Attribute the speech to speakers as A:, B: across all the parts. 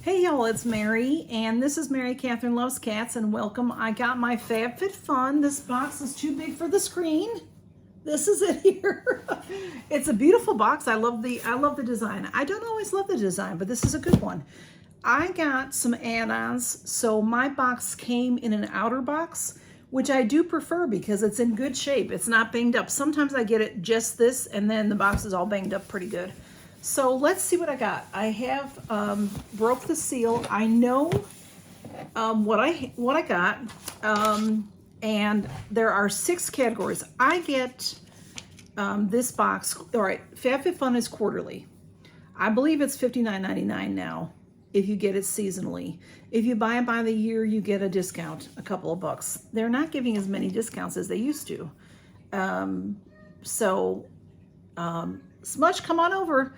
A: Hey y'all, it's Mary, and this is Mary Catherine Loves Cats, and welcome. I got my Fab Fit Fun. This box is too big for the screen. This is it here. It's a beautiful box. I love the design. I don't always love the design, but this is a good one. I got some add-ons, so my box came in an outer box, which I do prefer because it's in good shape. It's not banged up. Sometimes I get it just this, and then the box is all banged up pretty good. So let's see what I got. I have broke the seal. I know what I got, and there are 6 categories. I get this box. All right, FabFitFun is quarterly. I believe it's $59.99 now if you get it seasonally. If you buy it by the year, you get a discount, a couple of bucks. They're not giving as many discounts as they used to. Smudge, come on over.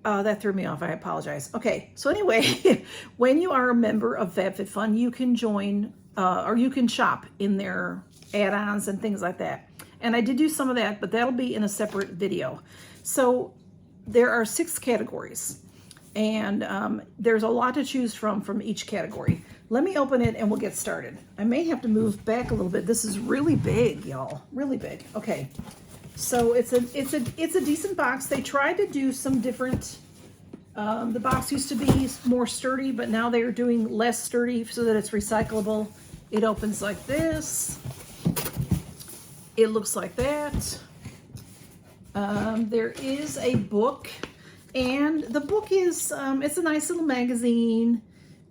A: That threw me off. I apologize. Okay, so anyway, when you are a member of FabFitFun, you can join or you can shop in their add-ons and things like that. And I did do some of that, but that'll be in a separate video. So there are 6 categories, and there's a lot to choose from each category. Let me open it and we'll get started. I may have to move back a little bit. This is really big, y'all. Really big. Okay. So it's a decent box. They tried to do some different, the box used to be more sturdy, but now they're doing less sturdy so that it's recyclable. It opens like this. It looks like that. There is a book, and the book is, it's a nice little magazine.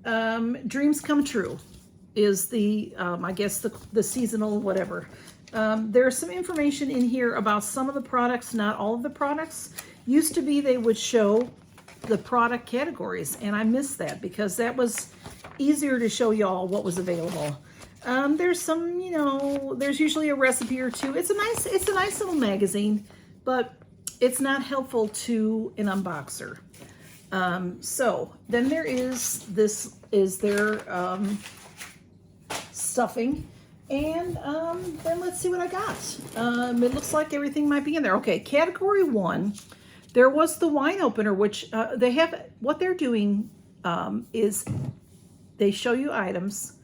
A: Dreams Come True is the, I guess the seasonal whatever. There's some information in here about some of the products, not all of the products. Used to be they would show the product categories, and I missed that because that was easier to show y'all what was available. There's some, there's usually a recipe or two. It's a nice little magazine, but it's not helpful to an unboxer. So then there is their stuffing. And then let's see what I got. It looks like everything might be in there. Okay, category 1, there was the wine opener, which they have, what they're doing is they show you items,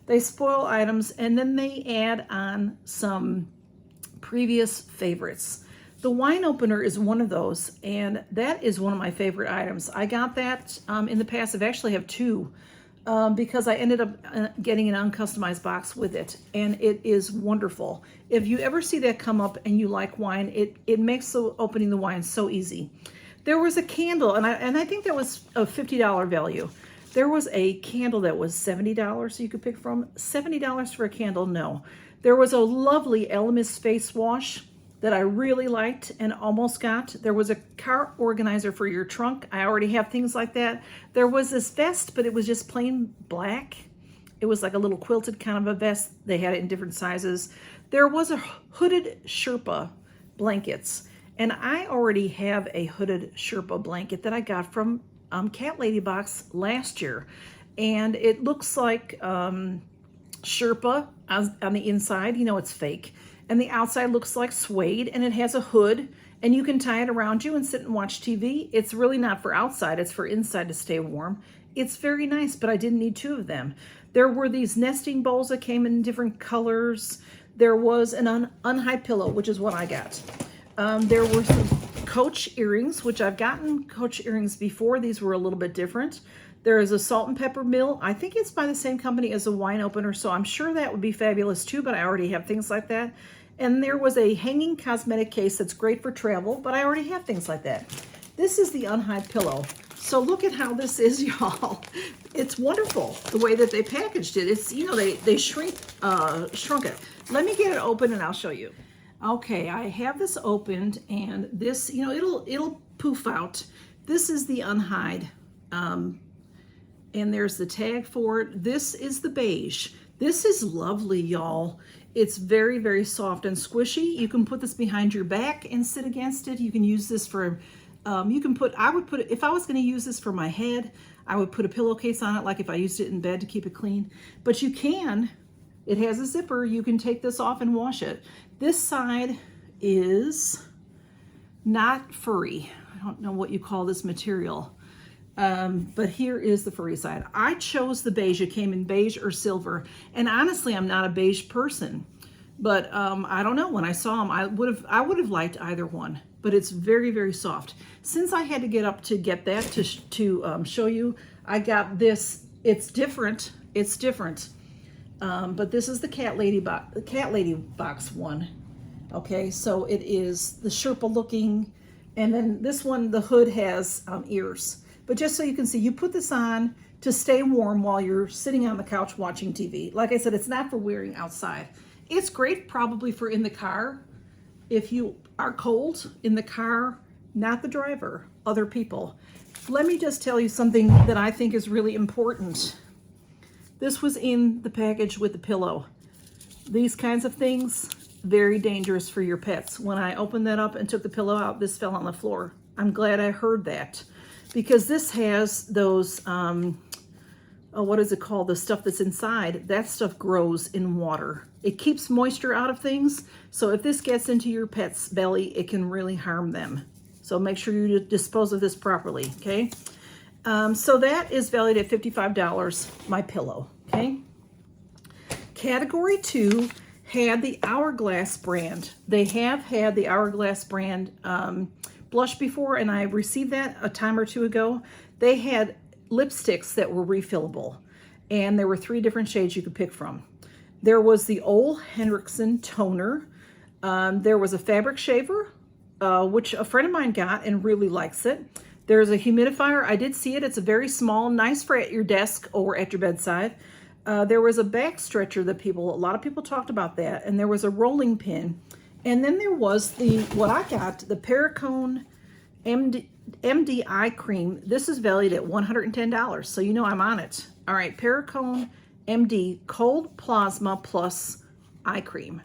A: they spoil items, and then they add on some previous favorites. The wine opener is one of those, and that is one of my favorite items. I got that in the past. I've actually have 2. Because I ended up getting an uncustomized box with it, and it is wonderful. If you ever see that come up and you like wine, it makes opening the wine so easy. There was a candle, and I think that was a $50 value. There was a candle that was $70 you could pick from. $70 for a candle, no. There was a lovely Elemis face wash that I really liked and almost got. There was a car organizer for your trunk. I already have things like that. There was this vest, but it was just plain black. It was like a little quilted kind of a vest. They had it in different sizes. There was a hooded Sherpa blankets, and I already have a hooded Sherpa blanket that I got from Cat Lady Box last year. And it looks like Sherpa on the inside. It's fake. And the outside looks like suede, and it has a hood, and you can tie it around you and sit and watch TV. It's really not for outside, it's for inside to stay warm. It's very nice, but I didn't need 2 of them. There were these nesting bowls that came in different colors. There was an unhide pillow, which is what I got. There were some Coach earrings, which I've gotten Coach earrings before. These were a little bit different. There is a salt and pepper mill. I think it's by the same company as a wine opener, so I'm sure that would be fabulous too, but I already have things like that. And there was a hanging cosmetic case that's great for travel, but I already have things like that. This is the unhide pillow. So look at how this is, y'all. It's wonderful the way that they packaged it. It's, they shrunk it. Let me get it open and I'll show you. Okay, I have this opened, and this, it'll poof out. This is the unhide. And there's the tag for it. This is the beige. This is lovely, y'all. It's very, very soft and squishy. You can put this behind your back and sit against it. You can use this for, I would put it, if I was gonna use this for my head, I would put a pillowcase on it, like if I used it in bed to keep it clean. But you can, it has a zipper. You can take this off and wash it. This side is not furry. I don't know what you call this material. But here is the furry side. I chose the beige. It came in beige or silver. And honestly, I'm not a beige person. But I don't know. When I saw them, I would have liked either one. But it's very, very soft. Since I had to get up to get that to show you, I got this. It's different. It's different. But this is the cat lady box one. Okay, so it is the Sherpa looking. And then this one, the hood has ears. But just so you can see, you put this on to stay warm while you're sitting on the couch watching TV. Like I said, it's not for wearing outside. It's great probably for in the car. If you are cold in the car, not the driver, other people. Let me just tell you something that I think is really important. This was in the package with the pillow. These kinds of things, very dangerous for your pets. When I opened that up and took the pillow out, this fell on the floor. I'm glad I heard that. Because this has those, what is it called? The stuff that's inside. That stuff grows in water. It keeps moisture out of things. So if this gets into your pet's belly, it can really harm them. So make sure you dispose of this properly, okay? So that is valued at $55, my pillow, okay? Category 2 had the Hourglass brand. They have had the Hourglass brand blush before, and I received that a time or two ago. They had lipsticks that were refillable, and there were 3 different shades you could pick from. There was the Ole Henriksen toner. There was a fabric shaver, which a friend of mine got and really likes it. There's a humidifier. I did see it. It's a very small, nice for at your desk or at your bedside. There was a back stretcher that a lot of people talked about that, and there was a rolling pin. And then there was what I got, the Perricone MD Eye Cream. This is valued at $110, so you know I'm on it. All right, Perricone MD Cold Plasma Plus Eye Cream.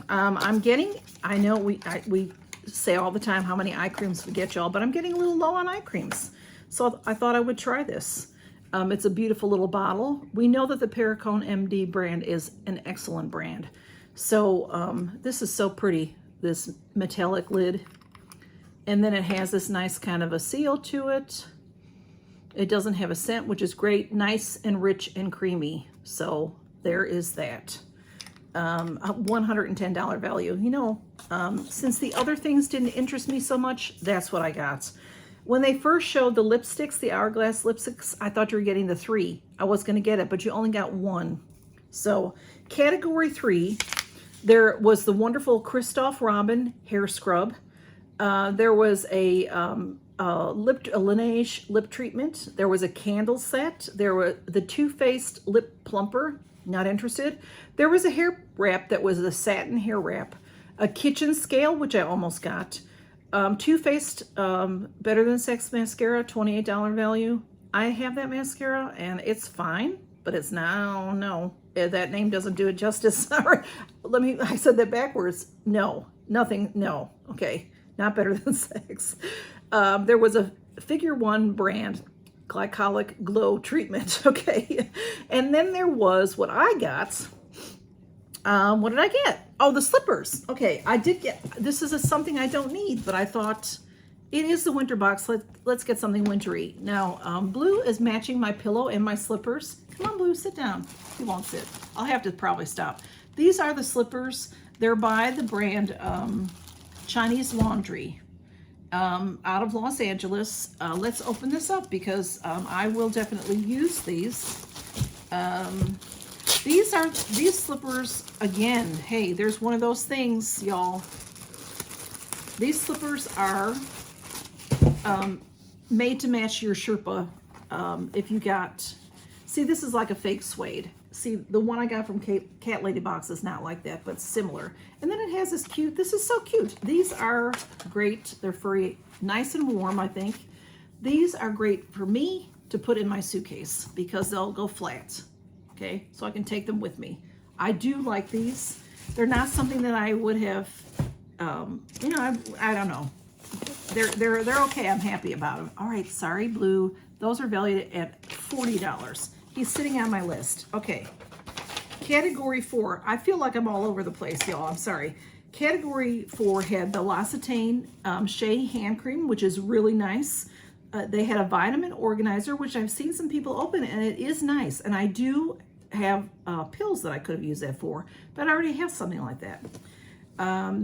A: I'm getting, I know we say all the time how many eye creams we get, y'all, but I'm getting a little low on eye creams. So I thought I would try this. It's a beautiful little bottle. We know that the Perricone MD brand is an excellent brand. So this is so pretty, this metallic lid. And then it has this nice kind of a seal to it. It doesn't have a scent, which is great. Nice and rich and creamy. So there is that. $110 value. You know, since the other things didn't interest me so much, that's what I got. When they first showed the lipsticks, the Hourglass lipsticks, I thought you were getting the 3. I was going to get it, but you only got 1. So category 3, there was the wonderful Christoph Robin hair scrub. There was a Laneige lip treatment. There was a candle set. There were the Too Faced lip plumper. Not interested. There was a hair wrap that was a satin hair wrap. A kitchen scale, which I almost got. Too Faced Better Than Sex mascara, $28 value. I have that mascara and it's fine, but it's not, no, that name doesn't do it justice. I said that backwards. No, nothing, no. Okay, not Better Than Sex. There was a Figure One brand glycolic glow treatment. Okay, and then there was what I got. What did I get? Oh, the slippers. Okay, I did get, this is something I don't need, but I thought it is the winter box. Let's get something wintry. Now, Blue is matching my pillow and my slippers. Come on, Blue, sit down. He won't sit. I'll have to probably stop. These are the slippers. They're by the brand Chinese Laundry out of Los Angeles. Let's open this up because I will definitely use these. These slippers, again, hey, there's one of those things, y'all. These slippers are made to match your Sherpa. If you got, see, this is like a fake suede. See, the one I got from Cat Lady Box is not like that, but similar. And then it has this cute, this is so cute. These are great. They're furry, nice and warm, I think. These are great for me to put in my suitcase because they'll go flat. Okay, so I can take them with me. I do like these. They're not something that I would have, you know, I don't know. They're okay. I'm happy about them. All right, sorry, Blue. Those are valued at $40. He's sitting on my list. Okay, category 4. I feel like I'm all over the place, y'all. I'm sorry. Category 4 had the L'Occitane Shea hand cream, which is really nice. they had a vitamin organizer, which I've seen some people open, and it is nice. And I do have pills that I could have used that for, but I already have something like that.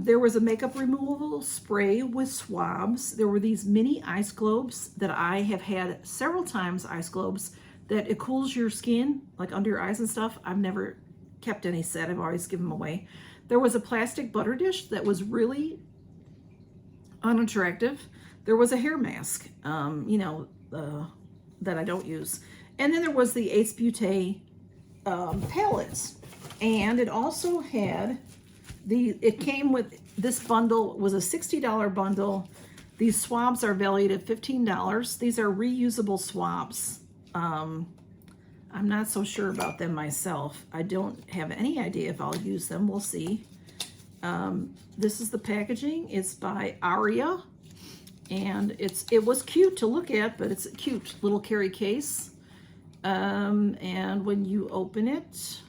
A: There was a makeup removal spray with swabs. There were these mini ice globes that I have had several times, ice globes, that it cools your skin, like under your eyes and stuff. I've never kept any set. I've always given them away. There was a plastic butter dish that was really unattractive. There was a hair mask, you know, that I don't use. And then there was the Ace Beauty palettes. And it also had it came with this bundle, was a $60 bundle. These swabs are valued at $15. These are reusable swabs. I'm not so sure about them myself. I don't have any idea if I'll use them. We'll see. This is the packaging. It's by Aria, and it was cute to look at, but it's a cute little carry case. And when you open it,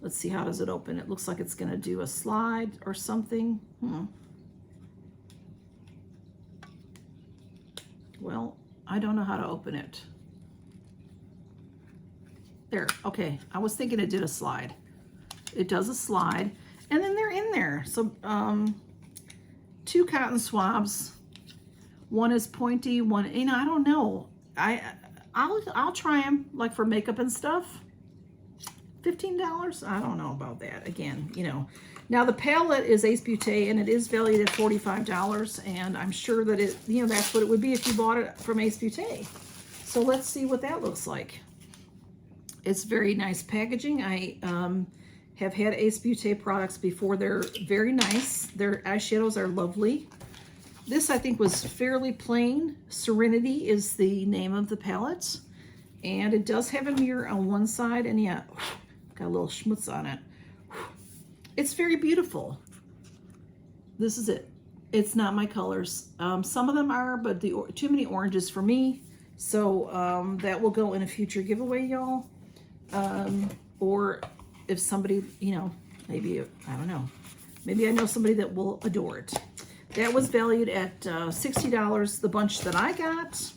A: let's see, how does it open? It looks like it's going to do a slide or something. Well, I don't know how to open it. There, okay. I was thinking it did a slide. It does a slide, and then they're in there. So, 2 cotton swabs. One is pointy, one, you know, I don't know. I'll try them, like for makeup and stuff. $15? I don't know about that. Again, you know. Now the palette is Ace Beauty, and it is valued at $45, and I'm sure that it, you know, that's what it would be if you bought it from Ace Beauty. So let's see what that looks like. It's very nice packaging. I have had Ace Beauty products before. They're very nice. Their eyeshadows are lovely. This, I think, was fairly plain. Serenity is the name of the palette. And it does have a mirror on one side, and yeah, got a little schmutz on it. It's very beautiful. This is it. It's not my colors. Some of them are, but too many oranges for me. So that will go in a future giveaway, y'all. Or if somebody, you know, maybe, I don't know. Maybe I know somebody that will adore it. That was valued at $60, the bunch that I got.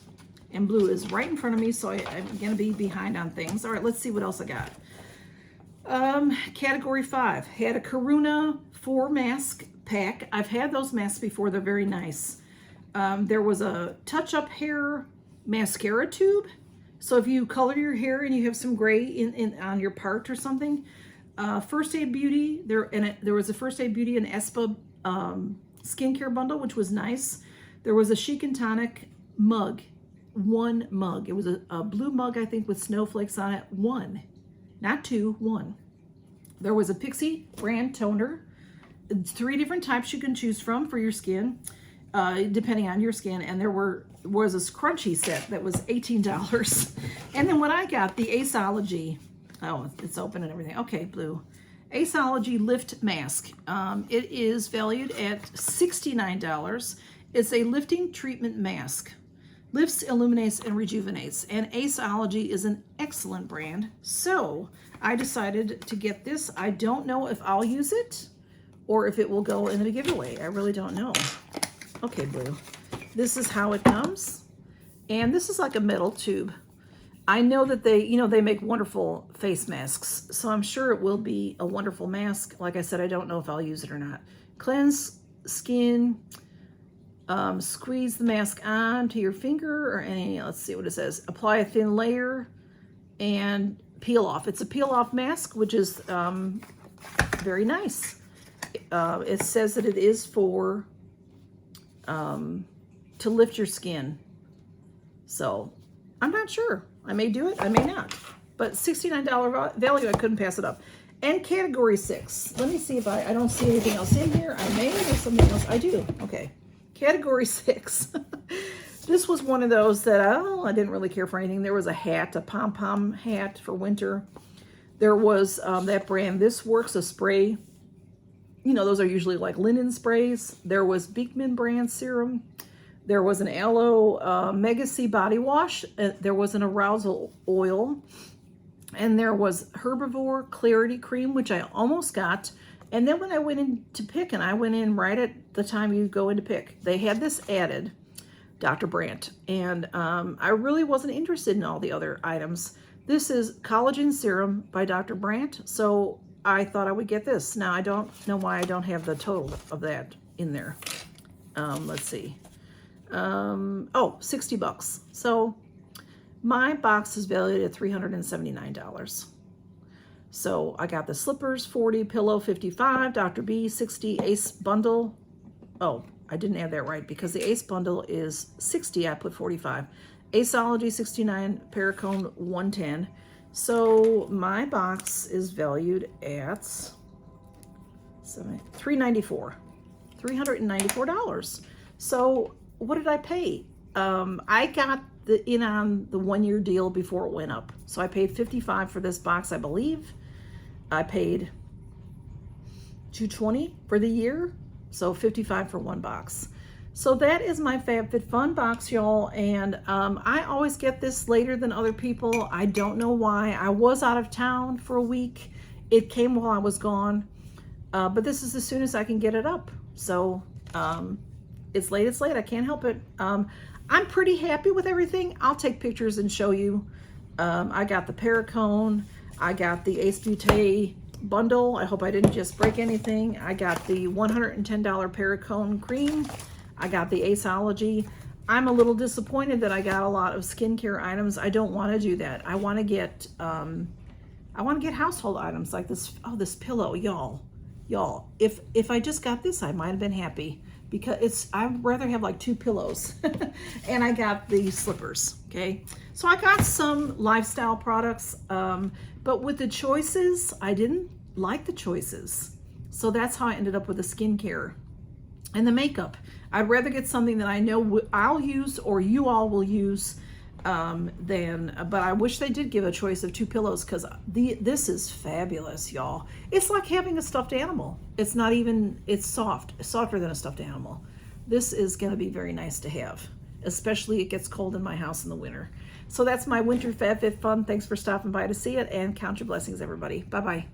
A: And blue is right in front of me, so I'm going to be behind on things. All right, let's see what else I got. Category 5. Had a Karuna 4 mask pack. I've had those masks before. They're very nice. There was a touch-up hair mascara tube. So if you color your hair and you have some gray on your part or something, First Aid Beauty, there was a First Aid Beauty and Espa skincare bundle, which was nice. There was a Chic and Tonic mug. 1 mug. It was a blue mug, I think, with snowflakes on it. 1. Not 2, 1. There was a Pixie brand toner. 3 different types you can choose from for your skin, depending on your skin. And there was a scrunchie set that was $18. And then what I got, the Aceology. Oh, it's open and everything. Okay, blue. Aceology Lift Mask. It is valued at $69. It's a lifting treatment mask. Lifts, illuminates, and rejuvenates. And Aceology is an excellent brand. So I decided to get this. I don't know if I'll use it or if it will go in the giveaway. I really don't know. Okay, blue. This is how it comes. And this is like a metal tube. I know that they make wonderful face masks. So I'm sure it will be a wonderful mask. Like I said, I don't know if I'll use it or not. Cleanse skin. Squeeze the mask onto your finger or any, let's see what it says. Apply a thin layer and peel off. It's a peel off mask, which is very nice. It says that it is for to lift your skin. So I'm not sure. I may do it, I may not. But $69 value, I couldn't pass it up. And category 6. Let me see if I don't see anything else in here. I may have something else. I do. Okay. Category 6. This was one of those that I didn't really care for anything. There was a hat, a pom-pom hat for winter. There was that brand, This Works, a spray. You know, those are usually like linen sprays. There was Beekman brand serum. There was an Aloe Megacy body wash. There was an arousal oil. And there was Herbivore Clarity Cream, which I almost got. And then when I went in to pick, and I went in right at the time you go in to pick, they had this added. Dr. Brandt. And I really wasn't interested in all the other items. This is collagen serum by Dr. Brandt, so I thought I would get this. Now, I don't know why I don't have the total of that in there. Let's see. Oh, 60 bucks. So my box is valued at $379. So I got the slippers, 40, pillow, 55, Dr. B, 60, Ace bundle. Oh, I didn't add that right because the Ace bundle is 60, I put 45. Aceology, 69, Paracone, 110. So my box is valued at $394. So what did I pay? I got in on the 1-year deal before it went up. So I paid $55 for this box, I believe. I paid $220 for the year. So $55 for one box. So that is my FabFitFun box, y'all. And I always get this later than other people. I don't know why. I was out of town for a week. It came while I was gone. But this is as soon as I can get it up. So it's late, I can't help it. I'm pretty happy with everything. I'll take pictures and show you. I got the Paracone. I got the Ace Beauty bundle. I hope I didn't just break anything. I got the $110 Paracone cream. I got the Aceology. I'm a little disappointed that I got a lot of skincare items. I don't want to do that. I want to get household items like this. Oh, this pillow, y'all. If I just got this, I might have been happy because I'd rather have like 2 pillows. And I got the slippers. Okay, so I got some lifestyle products, but with the choices, I didn't like the choices. So that's how I ended up with the skincare and the makeup. I'd rather get something that I know I'll use or you all will use but I wish they did give a choice of 2 pillows because this is fabulous, y'all. It's like having a stuffed animal. It's not even, it's softer than a stuffed animal. This is gonna be very nice to have, especially it gets cold in my house in the winter. So that's my winter FabFitFun. Thanks for stopping by to see it and count your blessings, everybody. Bye-bye.